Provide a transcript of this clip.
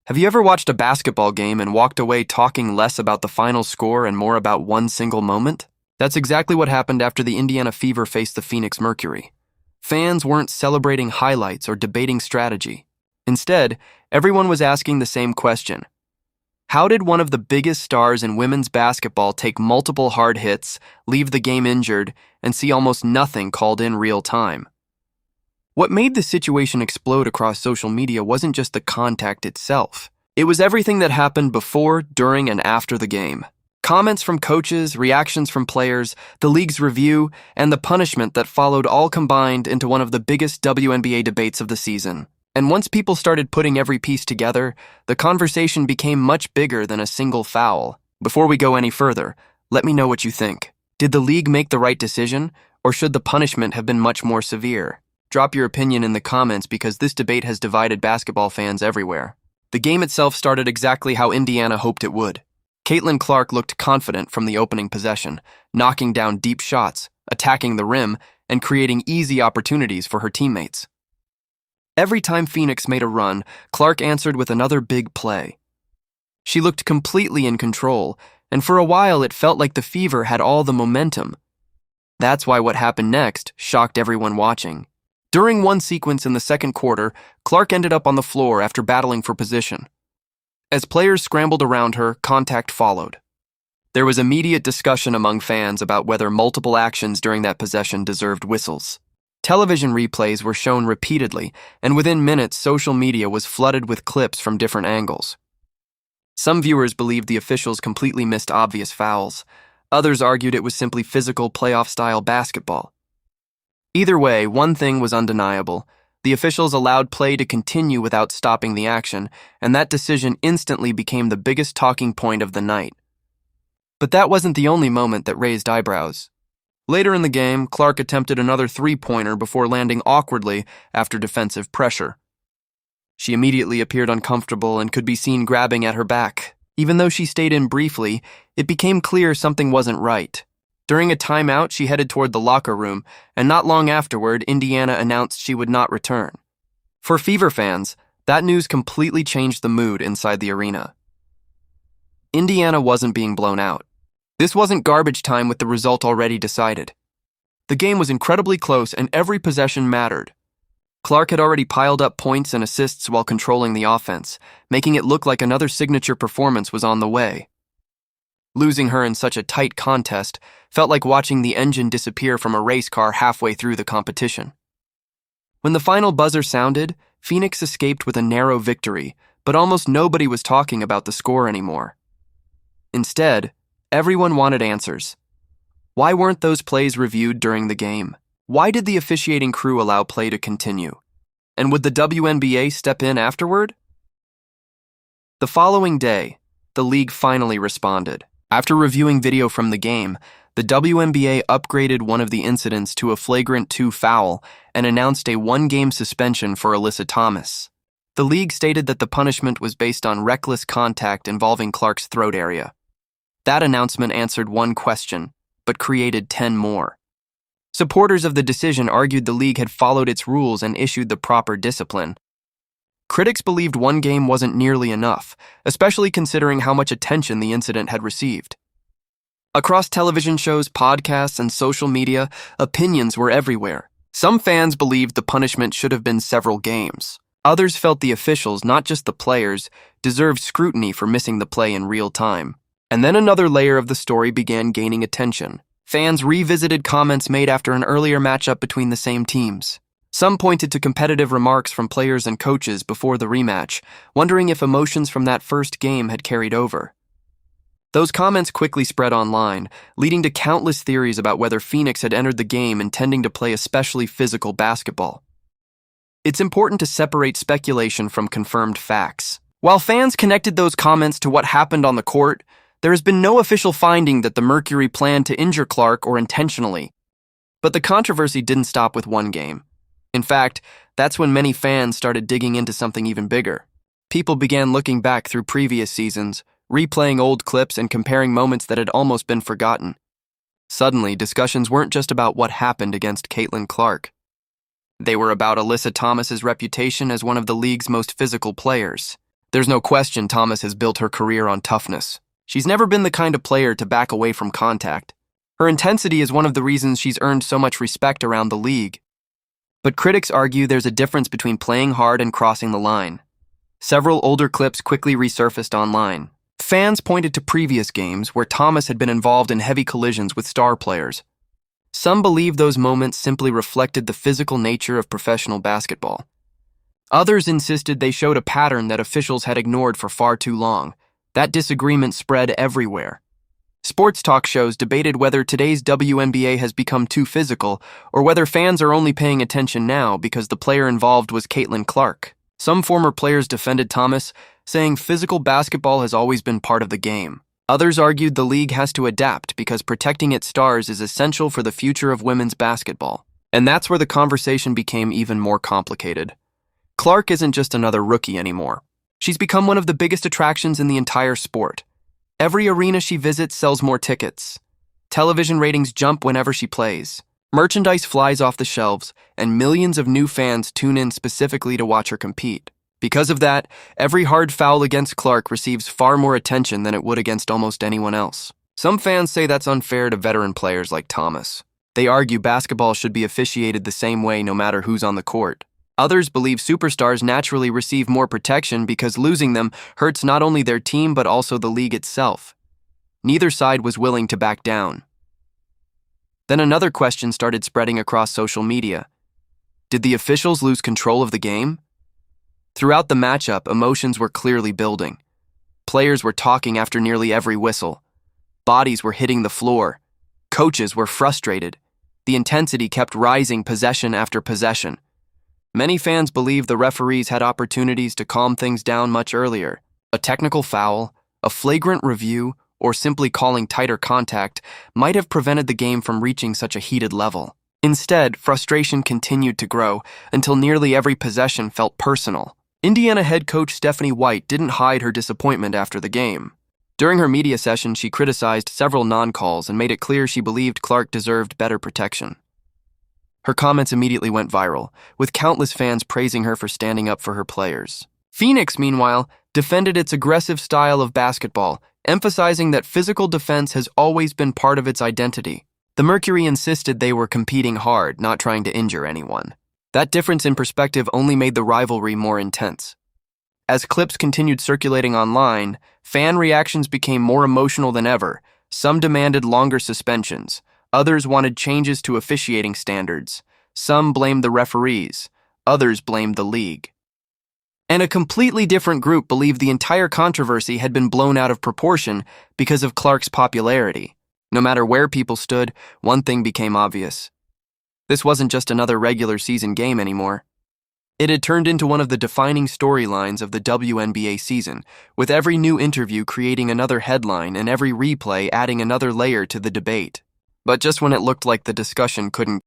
Have you ever watched a basketball game and walked away talking less about the final score and more about one single moment? That's exactly what happened after the Indiana Fever faced the Phoenix Mercury. Fans weren't celebrating highlights or debating strategy. Instead, everyone was asking the same question. How did one of the biggest stars in women's basketball take multiple hard hits, leave the game injured, and see almost nothing called in real time? What made the situation explode across social media wasn't just the contact itself. It was everything that happened before, during, and after the game. Comments from coaches, reactions from players, the league's review, and the punishment that followed all combined into one of the biggest WNBA debates of the season. And once people started putting every piece together, the conversation became much bigger than a single foul. Before we go any further, let me know what you think. Did the league make the right decision, or should the punishment have been much more severe? Drop your opinion in the comments because this debate has divided basketball fans everywhere. The game itself started exactly how Indiana hoped it would. Caitlin Clark looked confident from the opening possession, knocking down deep shots, attacking the rim, and creating easy opportunities for her teammates. Every time Phoenix made a run, Clark answered with another big play. She looked completely in control, and for a while it felt like the Fever had all the momentum. That's why what happened next shocked everyone watching. During one sequence in the second quarter, Clark ended up on the floor after battling for position. As players scrambled around her, contact followed. There was immediate discussion among fans about whether multiple actions during that possession deserved whistles. Television replays were shown repeatedly, and within minutes, social media was flooded with clips from different angles. Some viewers believed the officials completely missed obvious fouls. Others argued it was simply physical playoff-style basketball. Either way, one thing was undeniable. The officials allowed play to continue without stopping the action, and that decision instantly became the biggest talking point of the night. But that wasn't the only moment that raised eyebrows. Later in the game, Clark attempted another three-pointer before landing awkwardly after defensive pressure. She immediately appeared uncomfortable and could be seen grabbing at her back. Even though she stayed in briefly, it became clear something wasn't right. During a timeout, she headed toward the locker room, and not long afterward, Indiana announced she would not return. For Fever fans, that news completely changed the mood inside the arena. Indiana wasn't being blown out. This wasn't garbage time with the result already decided. The game was incredibly close and every possession mattered. Clark had already piled up points and assists while controlling the offense, making it look like another signature performance was on the way. Losing her in such a tight contest felt like watching the engine disappear from a race car halfway through the competition. When the final buzzer sounded, Phoenix escaped with a narrow victory, but almost nobody was talking about the score anymore. Instead, everyone wanted answers. Why weren't those plays reviewed during the game? Why did the officiating crew allow play to continue? And would the WNBA step in afterward? The following day, the league finally responded. After reviewing video from the game, the WNBA upgraded one of the incidents to a flagrant 2 foul and announced a 1-game suspension for Alyssa Thomas. The league stated that the punishment was based on reckless contact involving Clark's throat area. That announcement answered one question, but created 10 more. Supporters of the decision argued the league had followed its rules and issued the proper discipline. Critics believed 1 game wasn't nearly enough, especially considering how much attention the incident had received. Across television shows, podcasts, and social media, opinions were everywhere. Some fans believed the punishment should have been several games. Others felt the officials, not just the players, deserved scrutiny for missing the play in real time. And then another layer of the story began gaining attention. Fans revisited comments made after an earlier matchup between the same teams. Some pointed to competitive remarks from players and coaches before the rematch, wondering if emotions from that first game had carried over. Those comments quickly spread online, leading to countless theories about whether Phoenix had entered the game intending to play especially physical basketball. It's important to separate speculation from confirmed facts. While fans connected those comments to what happened on the court, there has been no official finding that the Mercury planned to injure Clark or intentionally. But the controversy didn't stop with 1 game. In fact, that's when many fans started digging into something even bigger. People began looking back through previous seasons, replaying old clips and comparing moments that had almost been forgotten. Suddenly, discussions weren't just about what happened against Caitlin Clark. They were about Alyssa Thomas's reputation as one of the league's most physical players. There's no question Thomas has built her career on toughness. She's never been the kind of player to back away from contact. Her intensity is one of the reasons she's earned so much respect around the league. But critics argue there's a difference between playing hard and crossing the line. Several older clips quickly resurfaced online. Fans pointed to previous games where Thomas had been involved in heavy collisions with star players. Some believe those moments simply reflected the physical nature of professional basketball. Others insisted they showed a pattern that officials had ignored for far too long. That disagreement spread everywhere. Sports talk shows debated whether today's WNBA has become too physical or whether fans are only paying attention now because the player involved was Caitlin Clark. Some former players defended Thomas, saying physical basketball has always been part of the game. Others argued the league has to adapt because protecting its stars is essential for the future of women's basketball. And that's where the conversation became even more complicated. Clark isn't just another rookie anymore. She's become one of the biggest attractions in the entire sport. Every arena she visits sells more tickets. Television ratings jump whenever she plays. Merchandise flies off the shelves, and millions of new fans tune in specifically to watch her compete. Because of that, every hard foul against Clark receives far more attention than it would against almost anyone else. Some fans say that's unfair to veteran players like Thomas. They argue basketball should be officiated the same way no matter who's on the court. Others believe superstars naturally receive more protection because losing them hurts not only their team but also the league itself. Neither side was willing to back down. Then another question started spreading across social media. Did the officials lose control of the game? Throughout the matchup, emotions were clearly building. Players were talking after nearly every whistle. Bodies were hitting the floor. Coaches were frustrated. The intensity kept rising possession after possession. Many fans believe the referees had opportunities to calm things down much earlier. A technical foul, a flagrant review, or simply calling tighter contact might have prevented the game from reaching such a heated level. Instead, frustration continued to grow until nearly every possession felt personal. Indiana head coach Stephanie White didn't hide her disappointment after the game. During her media session, she criticized several non-calls and made it clear she believed Clark deserved better protection. Her comments immediately went viral, with countless fans praising her for standing up for her players. Phoenix, meanwhile, defended its aggressive style of basketball, emphasizing that physical defense has always been part of its identity. The Mercury insisted they were competing hard, not trying to injure anyone. That difference in perspective only made the rivalry more intense. As clips continued circulating online, fan reactions became more emotional than ever. Some demanded longer suspensions. Others wanted changes to officiating standards. Some blamed the referees. Others blamed the league. And a completely different group believed the entire controversy had been blown out of proportion because of Clark's popularity. No matter where people stood, one thing became obvious. This wasn't just another regular season game anymore. It had turned into one of the defining storylines of the WNBA season, with every new interview creating another headline and every replay adding another layer to the debate. But just when it looked like the discussion couldn't